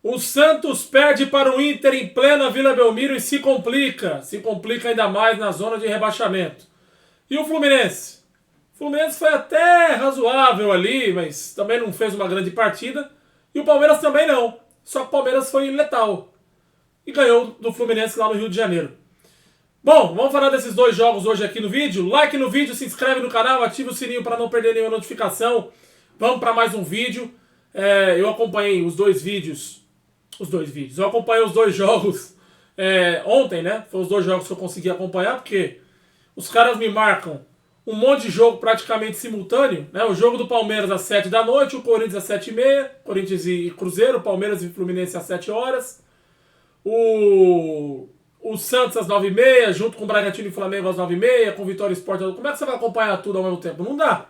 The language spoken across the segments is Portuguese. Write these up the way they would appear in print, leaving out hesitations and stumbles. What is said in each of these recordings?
O Santos perde para o Inter em plena Vila Belmiro e se complica. Se complica ainda mais na zona de rebaixamento. E o Fluminense? O Fluminense foi até razoável ali, mas também não fez uma grande partida. E o Palmeiras também não. Só que o Palmeiras foi letal. E ganhou do Fluminense lá no Rio de Janeiro. Bom, vamos falar desses dois jogos hoje aqui no vídeo. Like no vídeo, se inscreve no canal, ativa o sininho para não perder nenhuma notificação. Vamos para mais um vídeo. Eu acompanhei os dois vídeos. Eu acompanhei os dois jogos ontem, né? Foram os dois jogos que eu consegui acompanhar, porque os caras me marcam um monte de jogo praticamente simultâneo, né? O jogo do Palmeiras às 7 da noite, o Corinthians às 7h30, Corinthians e Cruzeiro, Palmeiras e Fluminense às 7 horas. O Santos às 9h30, junto com o Bragantino e Flamengo às 9h30, com Vitória e Sport. Como é que você vai acompanhar tudo ao mesmo tempo? Não dá.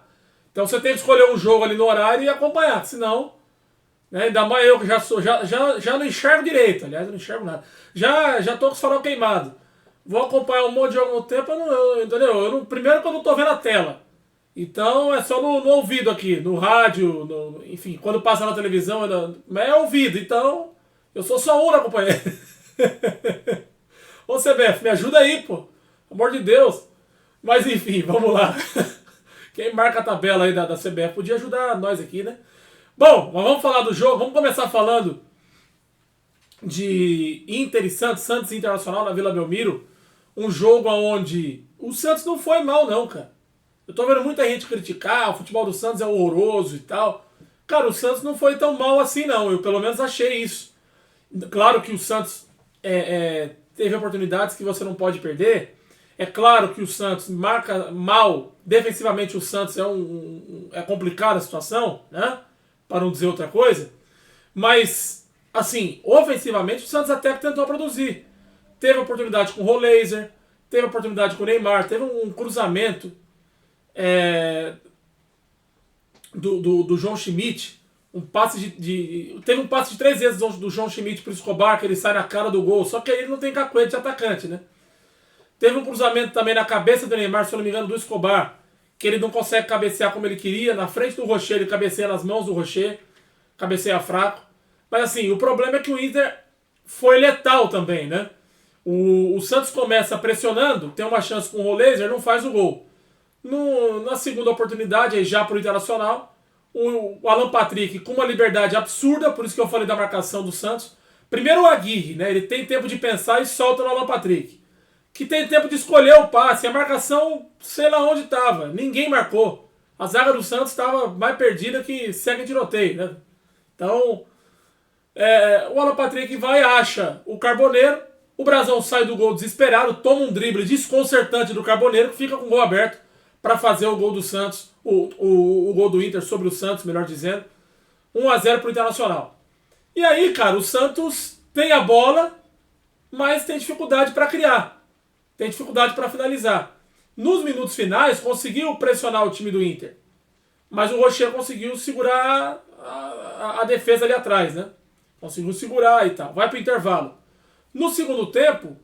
Então você tem que escolher um jogo ali no horário e acompanhar, senão... Né, ainda mais eu que já não enxergo direito, aliás, eu não enxergo nada. Já tô com os farol queimado. Vou acompanhar um monte de jogo no tempo, entendeu? Primeiro que eu não tô vendo a tela. Então é só no ouvido aqui, no rádio, enfim, quando passa na televisão, é ouvido. Então, eu sou só um na companhia. Ô CBF, me ajuda aí, pô. Pelo amor de Deus. Mas enfim, vamos lá. Quem marca a tabela aí da CBF podia ajudar nós aqui, né? Bom, mas vamos falar do jogo. Vamos começar falando de Inter e Santos, Santos Internacional na Vila Belmiro. Um jogo onde o Santos não foi mal não, cara. Eu tô vendo muita gente criticar, o futebol do Santos é horroroso e tal. Cara, o Santos não foi tão mal assim não, eu pelo menos achei isso. Claro que o Santos teve oportunidades que você não pode perder. É claro que o Santos marca mal, defensivamente o Santos é complicada a situação, né? Para não dizer outra coisa. Mas, assim, ofensivamente o Santos até que tentou produzir. Teve oportunidade com o Roleiser, teve oportunidade com o Neymar, teve um cruzamento do João Schmidt, teve um passe de 3 vezes do João Schmidt para o Escobar, que ele sai na cara do gol, só que aí ele não tem cacuete de atacante, né? Teve um cruzamento também na cabeça do Neymar, se eu não me engano, do Escobar, que ele não consegue cabecear como ele queria, na frente do Rocher, ele cabeceia nas mãos do Rocher, cabeceia fraco. Mas assim, o problema é que o Inter foi letal também, né? O Santos começa pressionando, tem uma chance com o Roleiser, não faz o gol. Na segunda oportunidade, aí já pro Internacional, o Alan Patrick com uma liberdade absurda, por isso que eu falei da marcação do Santos. Primeiro o Aguirre, né? Ele tem tempo de pensar e solta no Alan Patrick, que tem tempo de escolher o passe. A marcação, sei lá onde estava, ninguém marcou. A zaga do Santos estava mais perdida que segue em tiroteio, né? Então, o Alan Patrick vai e acha o Carboneiro. O Brasão sai do gol desesperado, toma um drible desconcertante do Carboneiro, que fica com o gol aberto para fazer o gol do Santos, o gol do Inter sobre o Santos, melhor dizendo. 1-0 pro Internacional. E aí, cara, o Santos tem a bola, mas tem dificuldade para criar. Tem dificuldade para finalizar. Nos minutos finais, conseguiu pressionar o time do Inter. Mas o Rocher conseguiu segurar a defesa ali atrás, né? Conseguiu segurar e tal. Vai pro intervalo. No segundo tempo,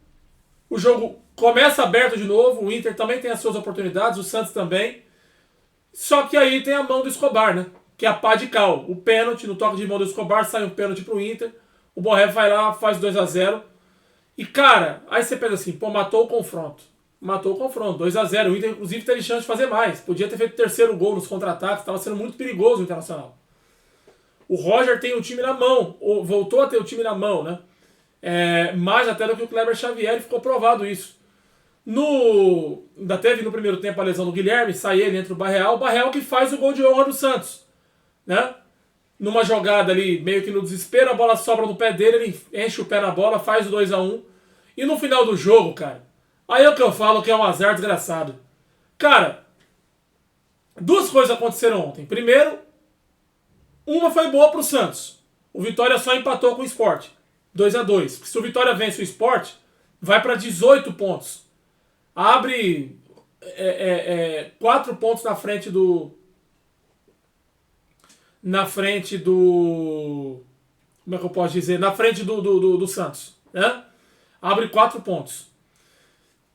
o jogo começa aberto de novo. O Inter também tem as suas oportunidades, o Santos também. Só que aí tem a mão do Escobar, né? Que é a pá de cal. O pênalti, no toque de mão do Escobar, sai um pênalti pro Inter. O Borré vai lá, faz 2-0. E, cara, aí você pensa assim, pô, matou o confronto. Matou o confronto, 2-0. O Inter, inclusive, teve chance de fazer mais. Podia ter feito o terceiro gol nos contra-ataques. Estava sendo muito perigoso o Internacional. O Roger tem o time na mão. Ou voltou a ter o time na mão, né? Mais até do que o Kleber Xavier, e ficou provado isso. Ainda teve no primeiro tempo a lesão do Guilherme, sai ele entre o Barreal que faz o gol de honra do Santos, né? Numa jogada ali, meio que no desespero, a bola sobra no pé dele, ele enche o pé na bola, faz o 2-1. E no final do jogo, cara, aí é o que eu falo que é um azar desgraçado. Cara, duas coisas aconteceram ontem. Primeiro, uma foi boa pro Santos. O Vitória só empatou com o Sport. 2-2. Se o Vitória vence o Sport, vai para 18 pontos. Abre 4 pontos na frente do... Como é que eu posso dizer? Na frente do Santos, né? Abre 4 pontos.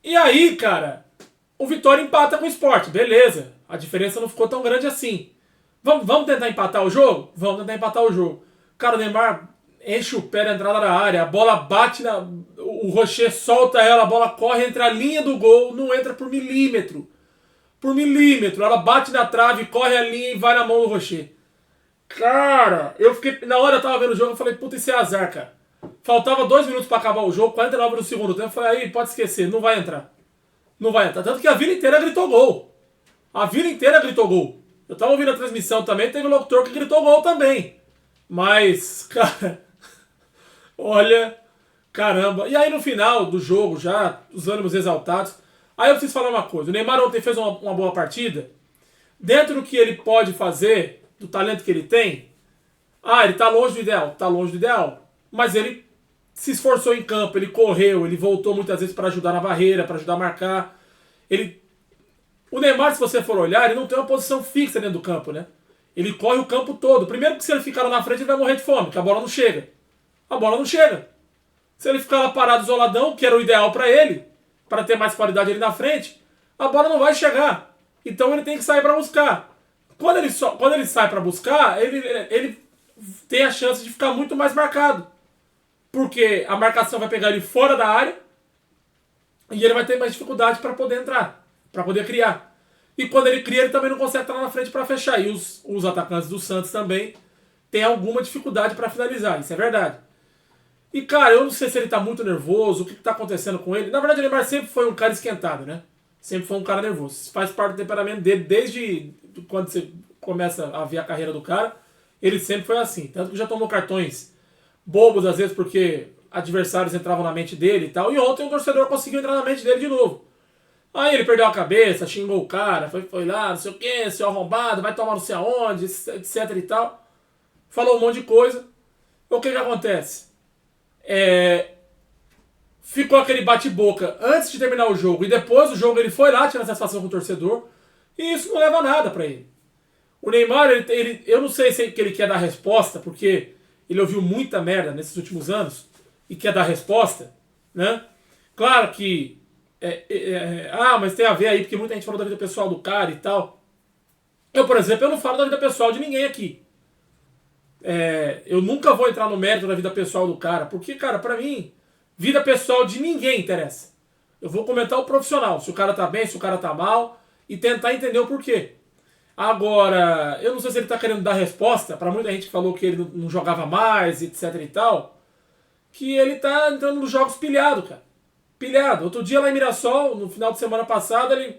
E aí, cara, o Vitória empata com o Sport. Beleza. A diferença não ficou tão grande assim. Vamos tentar empatar o jogo? Vamos tentar empatar o jogo. Cara, o Neymar enche o pé na entrada da área, a bola bate o Rocher solta ela, a bola corre entre a linha do gol, não entra por milímetro. Por milímetro, ela bate na trave, corre a linha e vai na mão do Rocher. Cara, eu fiquei. Na hora eu tava vendo o jogo, eu falei, puta, isso é azar, cara. Faltava 2 minutos pra acabar o jogo, 49 no segundo tempo. Eu falei, aí, pode esquecer, não vai entrar. Não vai entrar. Tanto que a vila inteira gritou gol. A vila inteira gritou gol. Eu tava ouvindo a transmissão também, teve um locutor que gritou gol também. Mas, cara, olha, caramba. E aí no final do jogo, já, os ânimos exaltados. Aí eu preciso falar uma coisa. O Neymar ontem fez uma boa partida. Dentro do que ele pode fazer, do talento que ele tem, ele tá longe do ideal. Tá longe do ideal. Mas ele se esforçou em campo, ele correu, ele voltou muitas vezes para ajudar na barreira, para ajudar a marcar. O Neymar, se você for olhar, ele não tem uma posição fixa dentro do campo, né? Ele corre o campo todo. Primeiro que se ele ficar lá na frente, ele vai morrer de fome, porque a bola não chega. A bola não chega. Se ele ficar lá parado isoladão, que era o ideal para ele, para ter mais qualidade ali na frente, a bola não vai chegar. Então ele tem que sair para buscar. Quando ele sai para buscar, ele tem a chance de ficar muito mais marcado. Porque a marcação vai pegar ele fora da área e ele vai ter mais dificuldade para poder entrar, para poder criar. E quando ele cria, ele também não consegue estar lá na frente para fechar. E os atacantes do Santos também têm alguma dificuldade para finalizar, isso é verdade. E cara, eu não sei se ele tá muito nervoso, o que tá acontecendo com ele. Na verdade, o Neymar sempre foi um cara esquentado, né? Sempre foi um cara nervoso. Isso faz parte do temperamento dele, desde quando você começa a ver a carreira do cara, ele sempre foi assim. Tanto que já tomou cartões bobos, às vezes, porque adversários entravam na mente dele e tal. E ontem o torcedor conseguiu entrar na mente dele de novo. Aí ele perdeu a cabeça, xingou o cara, foi lá, não sei o que, seu arrombado, vai tomar não sei aonde, etc e tal. Falou um monte de coisa. O que acontece? Ficou aquele bate-boca antes de terminar o jogo e depois do jogo ele foi lá tirar satisfação com o torcedor e isso não leva a nada pra ele. O Neymar, eu não sei se ele quer dar resposta, porque ele ouviu muita merda nesses últimos anos e quer dar resposta, né? Claro que mas tem a ver aí, porque muita gente falou da vida pessoal do cara e tal. Eu, por exemplo, eu não falo da vida pessoal de ninguém aqui. Eu nunca vou entrar no mérito da vida pessoal do cara, porque, cara, pra mim, vida pessoal de ninguém interessa. Eu vou comentar o profissional, se o cara tá bem, se o cara tá mal, e tentar entender o porquê. Agora, eu não sei se ele tá querendo dar resposta pra muita gente que falou que ele não jogava mais, etc e tal, que ele tá entrando nos jogos pilhado, cara. Pilhado. Outro dia lá em Mirassol, no final de semana passada, ele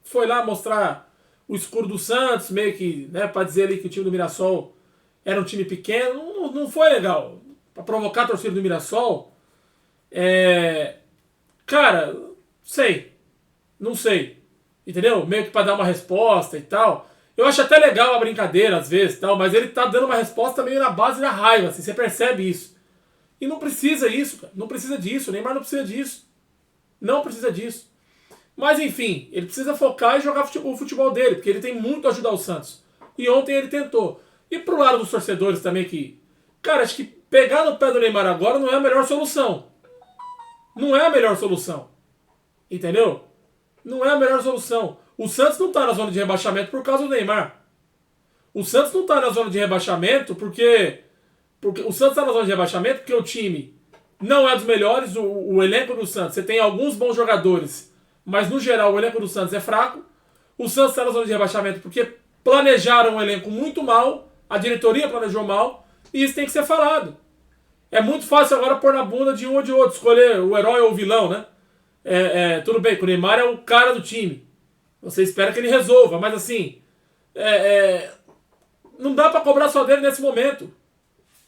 foi lá mostrar o escudo do Santos, meio que, né, pra dizer ali que o time do Mirassol era um time pequeno. Não foi legal. Pra provocar a torcida do Mirassol, cara, não sei, entendeu? Meio que pra dar uma resposta e tal. Eu acho até legal a brincadeira às vezes, tal, mas ele tá dando uma resposta meio na base da raiva, assim, você percebe isso. E não precisa isso, cara, não precisa disso, o Neymar não precisa disso. Não precisa disso. Mas enfim, ele precisa focar e jogar o futebol dele, porque ele tem muito a ajudar o Santos. E ontem ele tentou. E pro lado dos torcedores também que, cara, acho que pegar no pé do Neymar agora não é a melhor solução. Não é a melhor solução. Entendeu? Não é a melhor solução. O Santos não tá na zona de rebaixamento por causa do Neymar. O Santos não tá na zona de rebaixamento porque o Santos tá na zona de rebaixamento porque o time não é dos melhores, o elenco do Santos. Você tem alguns bons jogadores, mas no geral o elenco do Santos é fraco. O Santos tá na zona de rebaixamento porque planejaram um elenco muito mal, a diretoria planejou mal, e isso tem que ser falado. É muito fácil agora pôr na bunda de um ou de outro, escolher o herói ou o vilão, né? Tudo bem, que o Neymar é o cara do time. Você espera que ele resolva, mas assim, não dá pra cobrar só dele nesse momento.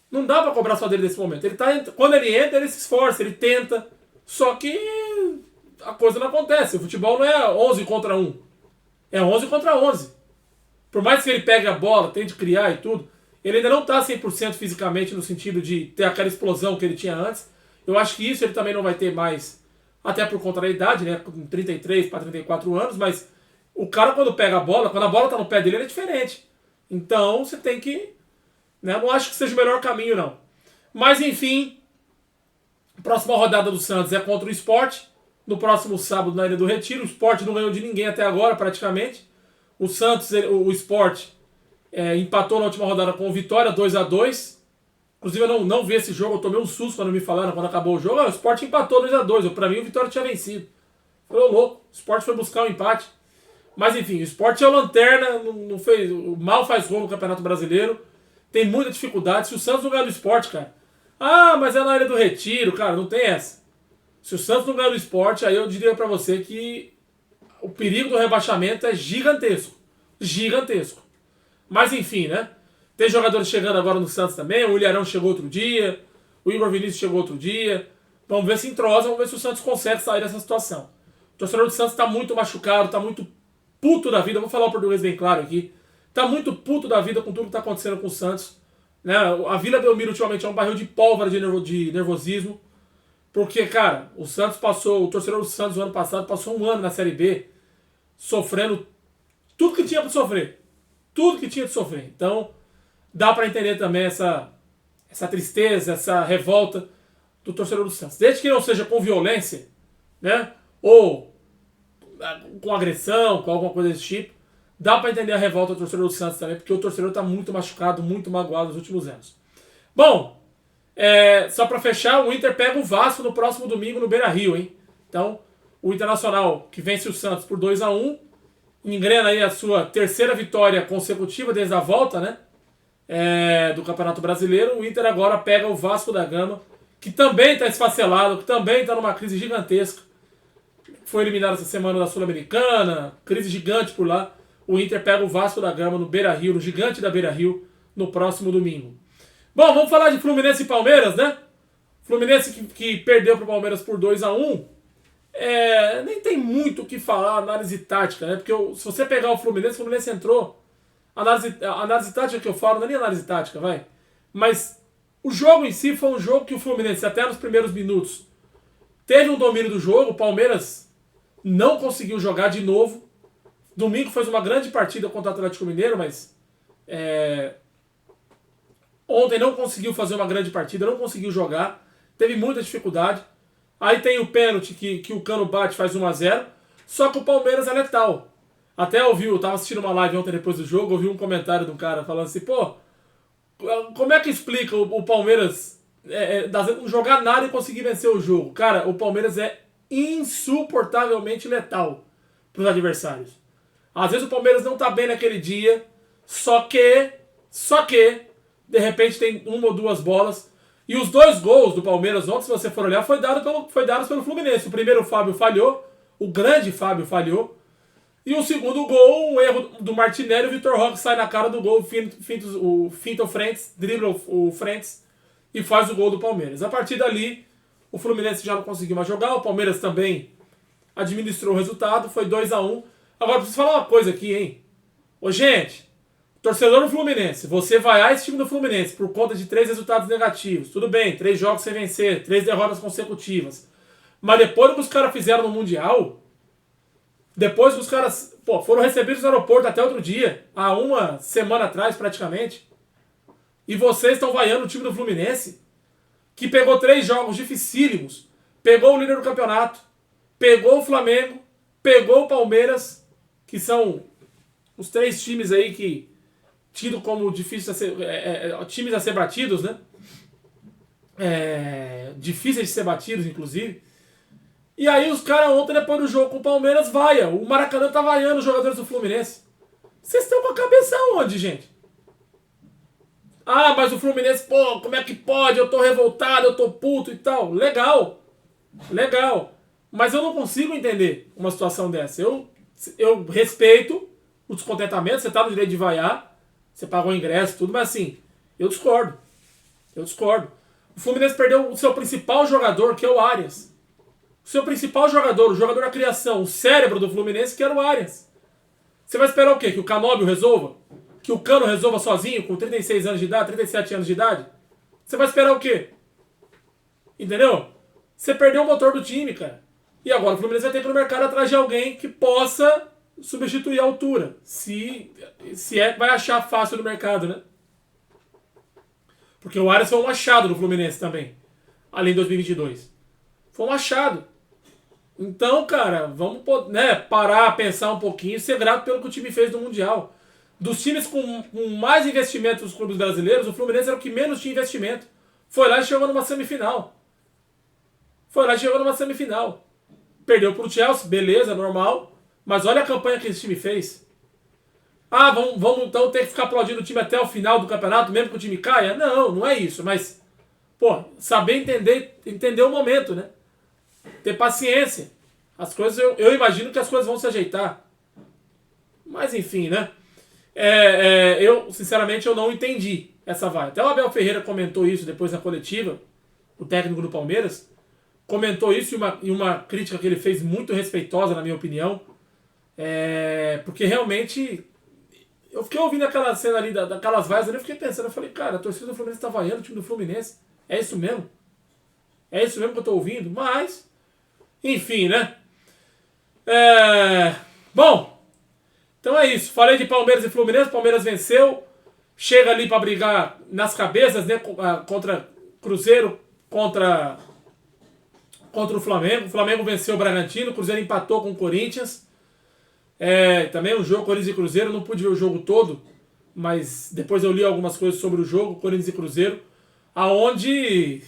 Não dá pra cobrar só dele nesse momento. Quando ele entra, ele se esforça, ele tenta. Só que a coisa não acontece. O futebol não é 11 contra 1. É 11 contra 11. Por mais que ele pegue a bola, tente criar e tudo, ele ainda não está 100% fisicamente no sentido de ter aquela explosão que ele tinha antes. Eu acho que isso ele também não vai ter mais, até por conta da idade, né? Com 33 para 34 anos, mas o cara quando pega a bola, quando a bola está no pé dele, ele é diferente. Então você tem que... né? Não acho que seja o melhor caminho, não. Mas enfim, a próxima rodada do Santos é contra o Sport, no próximo sábado na Ilha do Retiro. O Sport não ganhou de ninguém até agora, praticamente. O Santos, o Sport, empatou na última rodada com o Vitória, 2-2. Inclusive eu não vi esse jogo, eu tomei um susto quando me falaram, quando acabou o jogo. O Sport empatou 2-2. Pra mim o Vitória tinha vencido. Falei, ô louco, o Sport foi buscar o empate. Mas enfim, o Sport é o lanterna, não fez, mal faz gol no Campeonato Brasileiro. Tem muita dificuldade. Se o Santos não ganhar do Sport, cara. Ah, mas é na Ilha do Retiro, cara, não tem essa. Se o Santos não ganhar do Sport, aí eu diria pra você que o perigo do rebaixamento é gigantesco. Gigantesco. Mas enfim, né? Tem jogadores chegando agora no Santos também. O Ilharão chegou outro dia. O Igor Vinícius chegou outro dia. Vamos ver se entrosa. Vamos ver se o Santos consegue sair dessa situação. O torcedor do Santos tá muito machucado. Tá muito puto da vida. Vou falar o português bem claro aqui. Tá muito puto da vida com tudo que tá acontecendo com o Santos. Né? A Vila Belmiro ultimamente é um barril de pólvora de nervosismo. Porque, cara, o Santos passou... O torcedor do Santos no ano passado passou um ano na Série B sofrendo tudo que tinha pra sofrer. Tudo que tinha de sofrer. Então, dá pra entender também essa tristeza, essa revolta do torcedor do Santos. Desde que não seja com violência, né? Ou com agressão, com alguma coisa desse tipo, dá pra entender a revolta do torcedor do Santos também, porque o torcedor tá muito machucado, muito magoado nos últimos anos. Bom, só pra fechar, o Inter pega o Vasco no próximo domingo no Beira-Rio, hein? Então, o Internacional, que vence o Santos por 2-1, engrena aí a sua terceira vitória consecutiva desde a volta, né? Do Campeonato Brasileiro. O Inter agora pega o Vasco da Gama, que também está esfacelado, que também está numa crise gigantesca. Foi eliminado essa semana da Sul-Americana, crise gigante por lá. O Inter pega o Vasco da Gama no Beira-Rio, no gigante da Beira-Rio, no próximo domingo. Bom, vamos falar de Fluminense e Palmeiras, né? Fluminense que perdeu para o Palmeiras por 2-1. Nem tem muito o que falar, análise tática, né? Porque se você pegar o Fluminense entrou. Análise tática que eu falo, não é nem análise tática, vai. Mas o jogo em si foi um jogo que o Fluminense, até nos primeiros minutos, teve um domínio do jogo. O Palmeiras não conseguiu jogar de novo. Domingo fez uma grande partida contra o Atlético Mineiro, mas ontem não conseguiu fazer uma grande partida, não conseguiu jogar, teve muita dificuldade. Aí tem o pênalti que o Cano bate, faz 1-0. Só que o Palmeiras é letal. Até eu tava assistindo uma live ontem depois do jogo, ouvi um comentário de um cara falando assim, pô, como é que explica o Palmeiras não jogar nada e conseguir vencer o jogo? Cara, o Palmeiras é insuportavelmente letal pros adversários. Às vezes o Palmeiras não tá bem naquele dia, só que, de repente tem uma ou duas bolas. E os dois gols do Palmeiras ontem, se você for olhar, foi dados pelo Fluminense. O primeiro o Fábio falhou, o grande Fábio falhou. E o segundo gol, um erro do Martinelli, o Vitor Roque sai na cara do gol, finta o Frentes, dribla o Frentes e faz o gol do Palmeiras. A partir dali, o Fluminense já não conseguiu mais jogar, o Palmeiras também administrou o resultado, foi 2-1. Agora, preciso falar uma coisa aqui, hein? Ô, gente, torcedor do Fluminense, você vaiar esse time do Fluminense por conta de 3 resultados negativos. Tudo bem, 3 jogos sem vencer, 3 derrotas consecutivas. Mas depois do que os caras fizeram no Mundial, depois que os caras foram recebidos no aeroporto até outro dia, há uma semana atrás praticamente, e vocês estão vaiando o time do Fluminense, que pegou 3 jogos dificílimos, pegou o líder do campeonato, pegou o Flamengo, pegou o Palmeiras, que são os 3 times aí que tido como difíceis times a ser batidos, né? Difíceis de ser batidos, inclusive. E aí os caras ontem, depois do jogo com o Palmeiras, vaia. O Maracanã tá vaiando os jogadores do Fluminense. Vocês estão com a cabeça onde, gente? Ah, mas o Fluminense, pô, como é que pode? Eu tô revoltado, eu tô puto e tal. Legal. Mas eu não consigo entender uma situação dessa. Eu respeito o descontentamento, você tá no direito de vaiar, você pagou o ingresso e tudo, mas assim, eu discordo. O Fluminense perdeu o seu principal jogador, que é o Arias. O seu principal jogador, o jogador da criação, o cérebro do Fluminense, que era o Arias. Você vai esperar o quê? Que o Canóbio resolva? Que o Cano resolva sozinho, com 36 anos de idade, 37 anos de idade? Você vai esperar o quê? Entendeu? Você perdeu o motor do time, cara. E agora o Fluminense vai ter que ir no mercado atrás de alguém que possa substituir a altura. Se vai achar fácil no mercado, né? Porque o Arias foi um achado do Fluminense também. Ali em 2022. Foi um achado. Então, cara, vamos parar, pensar um pouquinho e ser grato pelo que o time fez no Mundial. Dos times com mais investimento dos clubes brasileiros, o Fluminense era o que menos tinha investimento. Foi lá e chegou numa semifinal. Perdeu pro Chelsea, beleza, normal. Mas olha a campanha que esse time fez. Ah, vamos então ter que ficar aplaudindo o time até o final do campeonato, mesmo que o time caia? Não é isso. Mas, pô, saber entender o momento, né? Ter paciência. As coisas, eu imagino que as coisas vão se ajeitar. Mas enfim, né? Eu, sinceramente, eu não entendi essa vai. Até o Abel Ferreira comentou isso depois na coletiva, o técnico do Palmeiras. Comentou isso e uma crítica que ele fez muito respeitosa, na minha opinião. Porque realmente... Eu fiquei ouvindo aquela cena ali, daquelas vaias ali, eu fiquei pensando, eu falei, cara, a torcida do Fluminense tá vaiando o time do Fluminense. É isso mesmo? É isso mesmo que eu tô ouvindo? Mas, enfim, né? Bom, então é isso. Falei de Palmeiras e Fluminense, Palmeiras venceu, chega ali pra brigar nas cabeças, né, contra Cruzeiro, contra o Flamengo. O Flamengo venceu o Bragantino, o Cruzeiro empatou com o Corinthians. Também o jogo Corinthians e Cruzeiro, não pude ver o jogo todo, mas depois eu li algumas coisas sobre o jogo Corinthians e Cruzeiro, aonde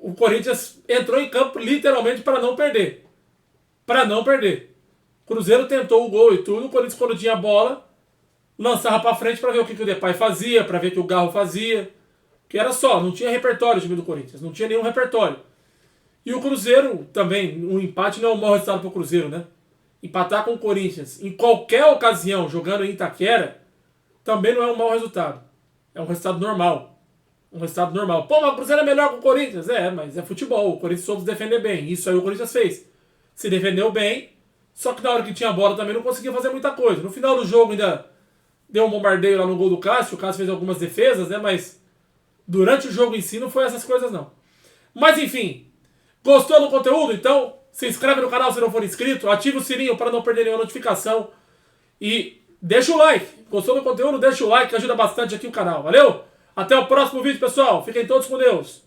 o Corinthians entrou em campo literalmente para não perder. O Cruzeiro tentou o gol e tudo, o Corinthians, quando tinha a bola, lançava para frente para ver o que o Depay fazia, para ver o que o Garro fazia, que era só, não tinha repertório o time do Corinthians, não tinha nenhum repertório. E o Cruzeiro também, um empate não é um mau resultado para o Cruzeiro, né? Empatar com o Corinthians em qualquer ocasião, jogando em Itaquera, também não é um mau resultado. É um resultado normal. Pô, mas o Cruzeiro é melhor que o Corinthians. Mas é futebol. O Corinthians soube se defender bem. Isso aí o Corinthians fez. Se defendeu bem, só que na hora que tinha bola também não conseguia fazer muita coisa. No final do jogo ainda deu um bombardeio lá no gol do Cássio. O Cássio fez algumas defesas, né? Mas durante o jogo em si não foi essas coisas, não. Mas enfim, gostou do conteúdo? Então... se inscreve no canal se não for inscrito, ativa o sininho para não perder nenhuma notificação e deixa o like. Gostou do conteúdo? Deixa o like que ajuda bastante aqui o canal. Valeu? Até o próximo vídeo, pessoal. Fiquem todos com Deus.